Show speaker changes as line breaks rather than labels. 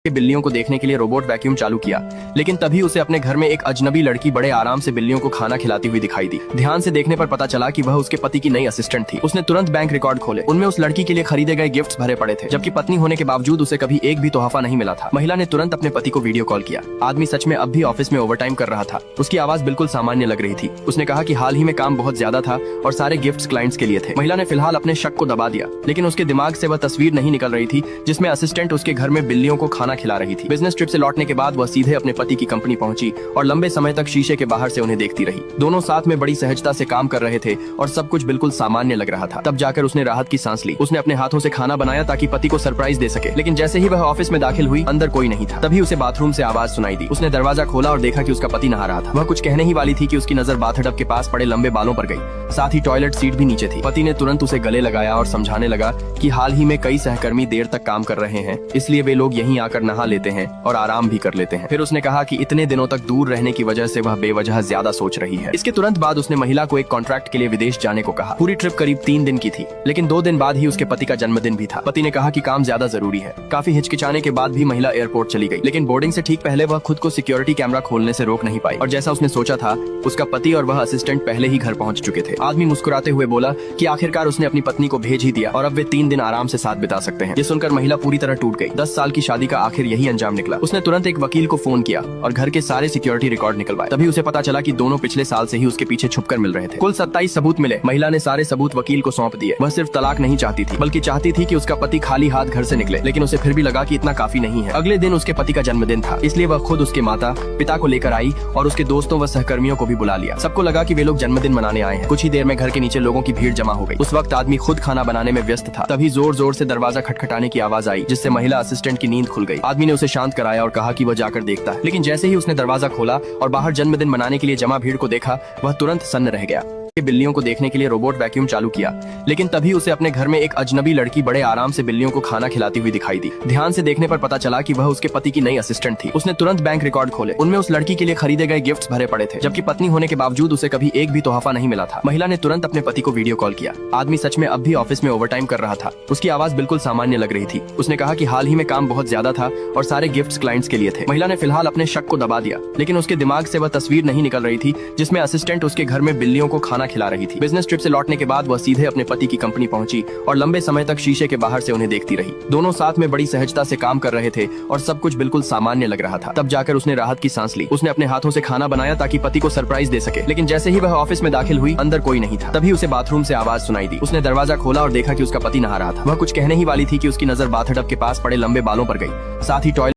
बिल्लियों को देखने के लिए रोबोट वैक्यूम चालू किया, लेकिन तभी उसे अपने घर में एक अजनबी लड़की बड़े आराम से बिल्लियों को खाना खिलाती हुई दिखाई दी। ध्यान से देखने पर पता चला कि वह उसके पति की नई असिस्टेंट थी। उसने तुरंत बैंक रिकॉर्ड खोले, उनमें उस लड़की के लिए खरीदे गए गिफ्ट्स भरे पड़े थे, जबकि पत्नी होने के बावजूद उसे कभी एक भी तोहफा नहीं मिला था। महिला ने तुरंत अपने पति को वीडियो कॉल किया। आदमी सच में अब भी ऑफिस में ओवरटाइम कर रहा था। उसकी आवाज बिल्कुल सामान्य लग रही थी। उसने कहा कि हाल ही में काम बहुत ज्यादा था और सारे गिफ्ट्स क्लाइंट्स के लिए थे। महिला ने फिलहाल अपने शक को दबा दिया, लेकिन उसके दिमाग से वह तस्वीर नहीं निकल रही थी जिसमें असिस्टेंट उसके घर में बिल्लियों को खाना खिला रही थी। बिजनेस ट्रिप से लौटने के बाद वह सीधे अपने पति की कंपनी पहुंची और लंबे समय तक शीशे के बाहर से उन्हें देखती रही। दोनों साथ में बड़ी सहजता से काम कर रहे थे और सब कुछ बिल्कुल सामान्य लग रहा था। तब जाकर उसने राहत की सांस ली। उसने अपने हाथों से खाना बनाया ताकि पति को सरप्राइज दे सके, लेकिन जैसे ही वह ऑफिस में दाखिल हुई, अंदर कोई नहीं था। तभी उसे बाथरूम से आवाज सुनाई दी। उसने दरवाजा खोला और देखा कि उसका पति नहा रहा था। वह कुछ कहने ही वाली थी कि उसकी नजर बाथटब के पास पड़े लंबे बालों पर गई। साथ ही टॉयलेट सीट भी नीचे थी। पति ने तुरंत उसे गले लगाया और समझाने लगा कि हाल ही में कई सहकर्मी देर तक काम कर रहे हैं, इसलिए वे लोग यहीं आकर नहा लेते हैं और आराम भी कर लेते हैं। फिर उसने कहा कि इतने दिनों तक दूर रहने की वजह से वह बेवजह ज्यादा सोच रही है। इसके तुरंत बाद उसने महिला को एक कॉन्ट्रैक्ट के लिए विदेश जाने को कहा। पूरी ट्रिप करीब 3 दिन की थी, लेकिन 2 दिन बाद ही उसके पति का जन्मदिन भी था। पति ने कहा कि काम ज्यादा जरूरी है। काफी हिचकिचाने के बाद भी महिला एयरपोर्ट चली गई, लेकिन बोर्डिंग से ठीक पहले वह खुद को सिक्योरिटी कैमरा खोलने से रोक नहीं पाई। और जैसा उसने सोचा था, उसका पति और वह असिस्टेंट पहले ही घर पहुंच चुके थे। आदमी मुस्कुराते हुए बोला कि आखिरकार उसने अपनी पत्नी को भेज ही दिया और अब वे 3 दिन आराम से साथ बिता सकते हैं। ये सुनकर महिला पूरी तरह टूट गई। 10 साल की शादी का आखिर यही अंजाम निकला। उसने तुरंत एक वकील को फोन किया और घर के सारे सिक्योरिटी रिकॉर्ड निकलवाए। तभी उसे पता चला कि दोनों पिछले साल से ही उसके पीछे छुपकर मिल रहे थे। कुल 27 सबूत मिले। महिला ने सारे सबूत वकील को सौंप दिए। वह सिर्फ तलाक नहीं चाहती थी, बल्कि चाहती थी कि उसका पति खाली हाथ घर से निकले, लेकिन उसे फिर भी लगा कि इतना काफी नहीं है। अगले दिन उसके पति का जन्मदिन था, इसलिए वह खुद उसके माता पिता को लेकर आई और उसके दोस्तों व सहकर्मियों को भी बुला लिया। सबको लगा कि वे लोग जन्मदिन मनाने आए हैं। कुछ ही देर में घर के नीचे लोगों की भीड़ जमा हो गई। उस वक्त आदमी खुद खाना बनाने में व्यस्त था। तभी जोर जोर से दरवाजा खटखटाने की आवाज आई, जिससे महिला असिस्टेंट की नींद खुल गई। आदमी ने उसे शांत कराया और कहा कि वह जाकर देखता है, लेकिन जैसे ही उसने दरवाजा खोला और बाहर जन्मदिन मनाने के लिए जमा भीड़ को देखा, वह तुरंत सन्न रह गया। बिल्लियों को देखने के लिए रोबोट वैक्यूम चालू किया, लेकिन तभी उसे अपने घर में एक अजनबी लड़की बड़े आराम से बिल्लियों को खाना खिलाती हुई दिखाई दी। ध्यान से देखने पर पता चला कि वह उसके पति की नई असिस्टेंट थी। उसने तुरंत बैंक रिकॉर्ड खोले, उनमें उस लड़की के लिए खरीदे गए गिफ्ट्स भरे पड़े थे, जबकि पत्नी होने के बावजूद उसे कभी एक भी तोहफा नहीं मिला था। महिला ने तुरंत अपने पति को वीडियो कॉल किया। आदमी सच में अब भी ऑफिस में ओवरटाइम कर रहा था। उसकी आवाज बिल्कुल सामान्य लग रही थी। उसने कहा कि हाल ही में काम बहुत ज्यादा था और सारे गिफ्ट्स क्लाइंट्स के लिए थे। महिला ने फिलहाल अपने शक को दबा दिया, लेकिन उसके दिमाग से वह तस्वीर नहीं निकल रही थी जिसमें असिस्टेंट उसके घर में बिल्लियों को खाना खिला रही थी। बिजनेस ट्रिप से लौटने के बाद वह सीधे अपने पति की कंपनी पहुंची और लंबे समय तक शीशे के बाहर से उन्हें देखती रही। दोनों साथ में बड़ी सहजता से काम कर रहे थे और सब कुछ बिल्कुल सामान्य लग रहा था। तब जाकर उसने राहत की सांस ली। उसने अपने हाथों से खाना बनाया ताकि पति को सरप्राइज दे सके, लेकिन जैसे ही वह ऑफिस में दाखिल हुई, अंदर कोई नहीं था। तभी उसे बाथरूम से आवाज सुनाई दी। उसने दरवाजा खोला और देखा कि उसका पति नहा रहा था। वह कुछ कहने ही वाली थी कि उसकी नजर बाथटब के पास पड़े लंबे बालों पर गई। साथ ही टॉयलेट